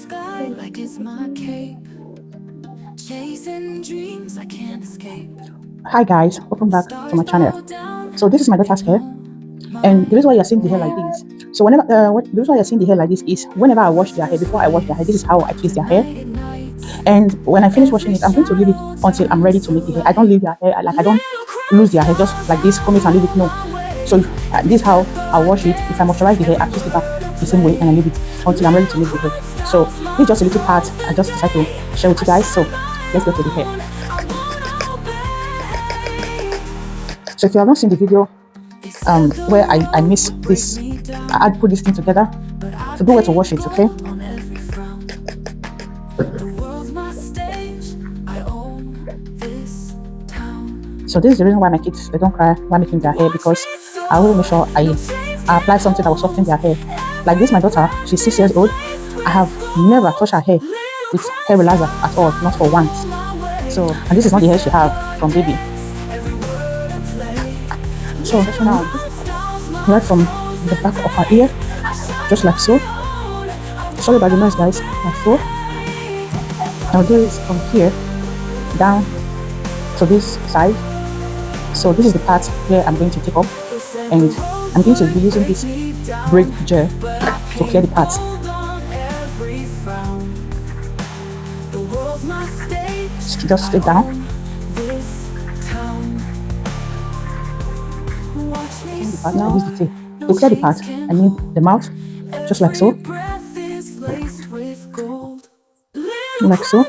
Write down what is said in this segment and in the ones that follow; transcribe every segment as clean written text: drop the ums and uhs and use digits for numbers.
sky like it's my cape. Chasing dreams I can't escape. Hi guys, welcome back to my channel. So this is my daughter's hair, and the reason why you're seeing the hair like this, so whenever the reason why you're seeing the hair like this is whenever I wash their hair, before I wash their hair, this is how I twist their hair. And when I finish washing it, I'm going to leave it until I'm ready to make the hair. I don't leave their hair, like I don't lose their hair just like this, comb it and leave it. No. So this is how I wash it. If I moisturize the hair, I twist it back the same way and I leave it until I'm ready to make the hair. So this is just a little part I just decided to share with you guys. So let's go to the hair. So if you have not seen the video where I mix this, I put this thing together, so do where to wash it, okay? So this is the reason why my kids, they don't cry while making their hair, because I will make sure I apply something that will soften their hair. Like this, my daughter, she's 6 years old. I have never touched her hair with hair relaxer at all, not for once. So, and this is not the hair she have from baby. So now, right from the back of her ear, just like so. Sorry about the noise, guys. Like so. I'll do it from here down to this side. So this is the part where I'm going to take up, and I'm going to be using this break gel to clear the parts. Just straight down. Now use the tape to clear the part. I mean the mouth, just like so, like so.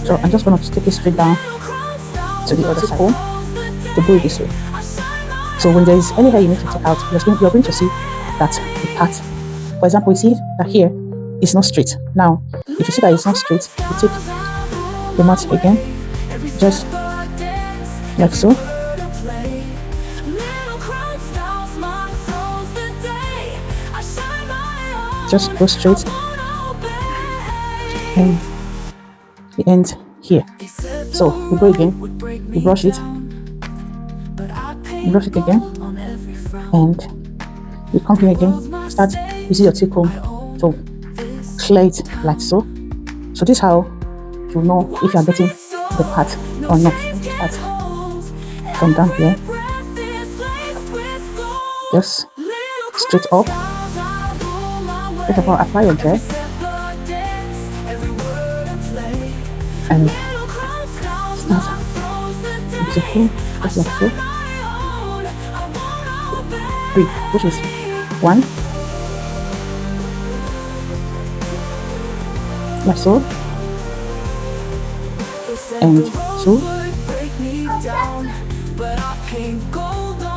So I'm just going to take it straight down to the other side to do it this way. So when there is any hair you need to take out, you're going to see that the part, for example, you see that here is not straight. Now, if you see that it's not straight, you take the mat again, just like so. Just go straight and the end here. So we go again, we brush it again, and we come here again, start using your tape comb to clear it like so. So this is how you know if you are getting the part or not. Start from down here, just straight up. First of all, apply your gel and start with the comb, just like so. 3, which is 1, like so, and 2,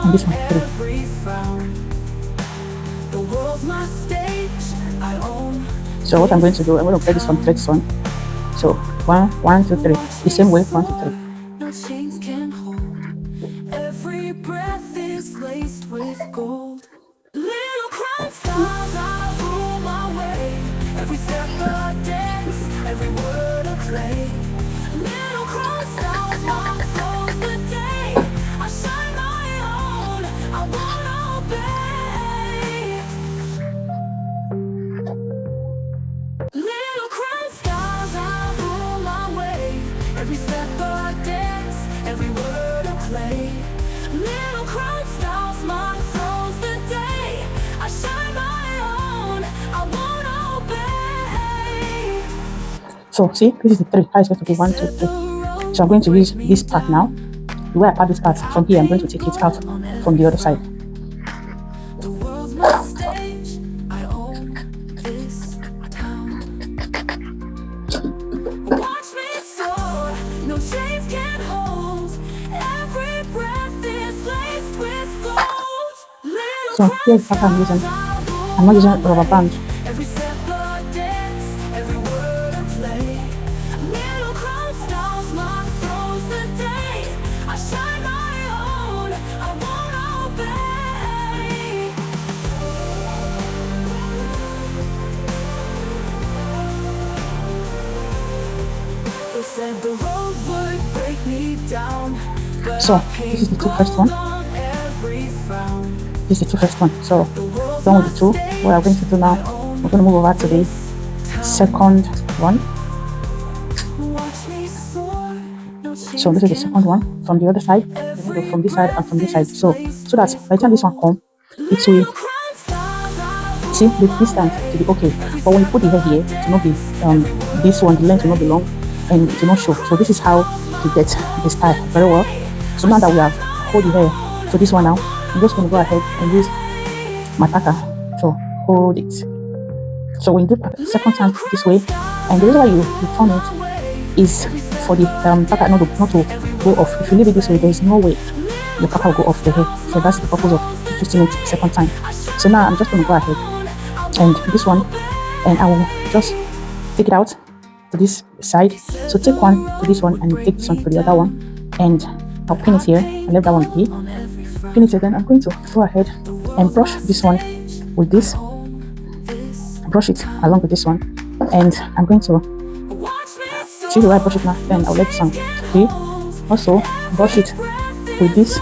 and this one 3. So what I'm going to do, I'm going to play this one, play this one. So 1, 1, 2, 3, the same way, 1, 2, 3. No chains can hold. Every breath is laced with gold. Little crown stars I rule my way. Every step a dance, every word a play. Little crown stars, my soul's the day. I shine my own, I won't obey. Little crown stars I rule my way. Every step a dance, every word a play. Little crown stars, my soul's the day. I shine my own, I won't obey. So see, this is the 3. How it's going to be 1, 2, 3. So I'm going to use this part now. The way I part this part from here, I'm going to take it out from the other side. The world's my stage, I own this town. Watch me soar, no chains can hold. Every breath is laced with gold. So here's the part I'm using. I'm not using rubber band. Every step a dance, every word a play. Little crown stars, my soul's the day. I shine my own, I won't obey. They said the road would break me down, but So this is the 2 first one. This is the two first one. So done with the two. What I'm going to do now, we're going to move over to the second one. So this is the second one from the other side, from this side and from this side. So that by the time this one comes, it will see the distance to be okay. But when you put the hair here, to not be this one, the length will not be long and it will not show. So this is how you get the style very well. So now that we have hold the hair to this one now, I'm just going to go ahead and use my packer to hold it. So when you do the second time this way, and the reason why you turn it is for the packer not to go off. If you leave it this way, there is no way the packer will go off the hair. So that's the purpose of twisting it second time. So now I'm just going to go ahead and this one, and I will just take it out to this side. So take one to this one and take this one to the other one, and I'll pin it here and let that one be. Pin it again. I'm going to go ahead and brush this one with this, brush it along with this one, and I'm going to see the way I brush it now. Then I'll let this one be. Also brush it with this.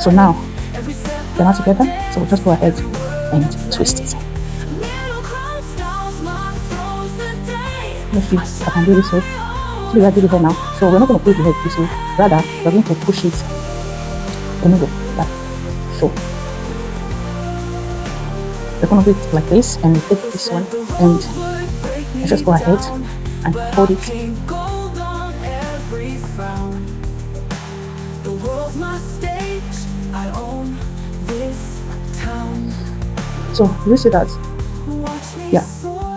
So now they're not together, so we'll just go ahead and twist it. Let's see if I can do this way. See where I did it here now. So we're not going to push the head this way, rather we're going to push it the middle, like so. We're going to do it like this, and we take this one and let's just go ahead and hold it. So you see that? Yeah,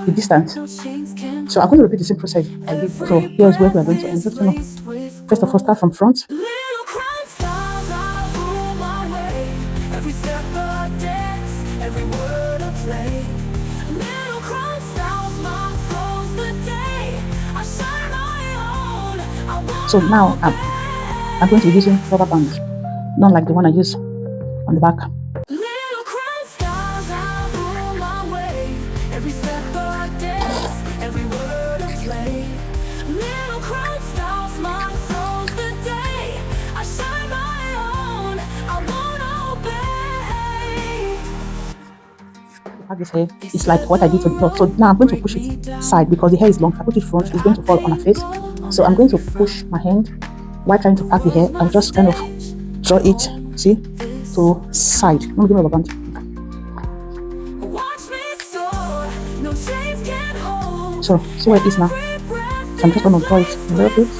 the distance. So I'm going to repeat the same process I did. So here's where we are going to end. Just first of all, start from front. So now I'm going to be using rubber bands, not like the one I use on the back. This hair is like what I did to the top. So now I'm going to push it side because the hair is long. If I put it front, it's going to fall on her face. So I'm going to push my hand while trying to pack the hair. I'll just kind of draw it, see, to side. Let me give me a band. So see where it is now. So I'm just going to draw it a little bit.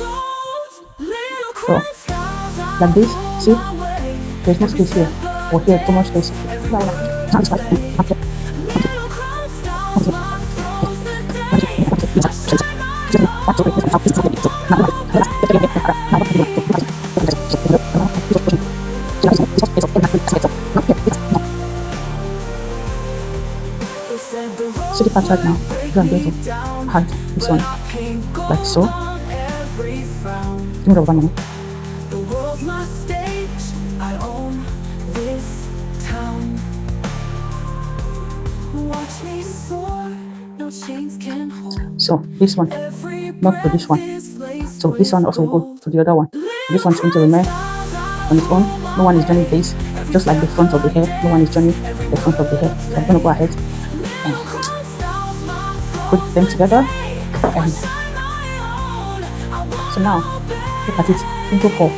So like this, see, there's no space here, or here too much space. See the part right now. I'm going to add this one like so. Give me the one minute. So this one, not to this one. So this one also will go to the other one. This one's going to remain on its own. No one is joining this, just like the front of the hair. No one is joining the front of the hair. So I'm going to go ahead and put them together. And so now look at it into 4.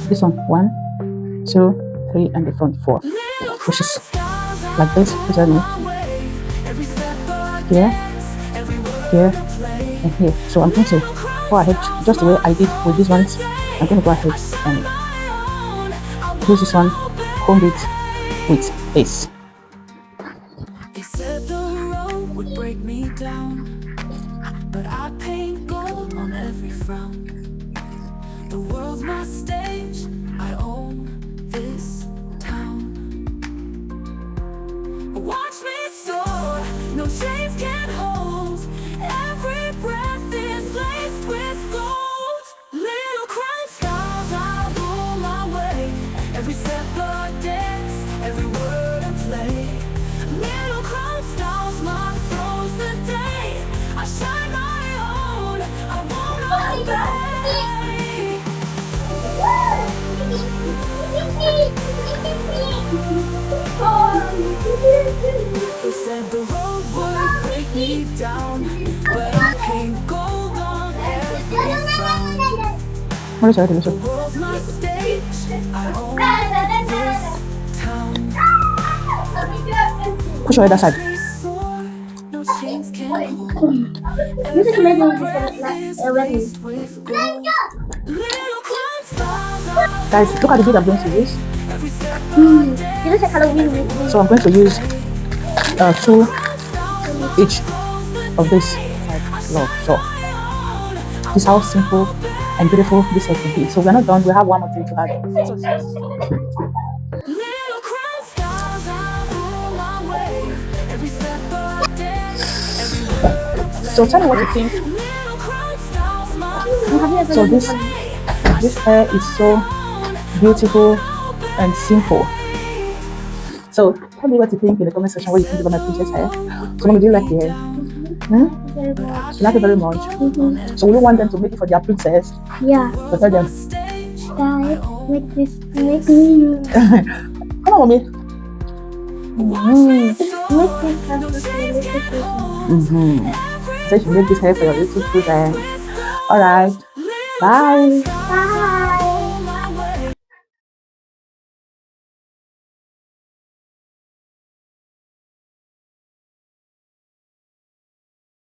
This one 1, 2, 3, and the front 4, which is like this. Here, here, and here. So I'm going to go ahead just the way I did with these ones. I'm going to go ahead and use this one, comb it with this. They said the road would break me down, but I paint gold on every frown. The world's my stage, I own this town. Watch me soar, no chains can hold. Every breath is laced with gold. Little crown stars, I roll my way. Every step a dance, every word a play. Little crown stars, my throws the day. I shine my own, I won't obey. What is your delicious? World's my stage. I own this town. Push your other side. No chains can hold. Every breath is laced with gold. Little clown stars are Guys, look at the bead I'm going to use. every step It looks like Halloween. So I'm going to use two each of this love. So this is how simple and beautiful this hair can be. So we're not done. We have one more thing to add. little crown stars are on my way. Every step I dance, every word. So tell me what you think. Little crown stars, my Have you ever So done this hair is so beautiful and simple. So tell me what you think in the comment section. What you think about my princess hair? So mommy, do you like the hair? very much? You like it very much. So will you want them to make it for their princess? Yeah. So tell them. Guys, make me. Come on, mommy. Make this So you should make this hair for your little children. Alright. Bye. Bye.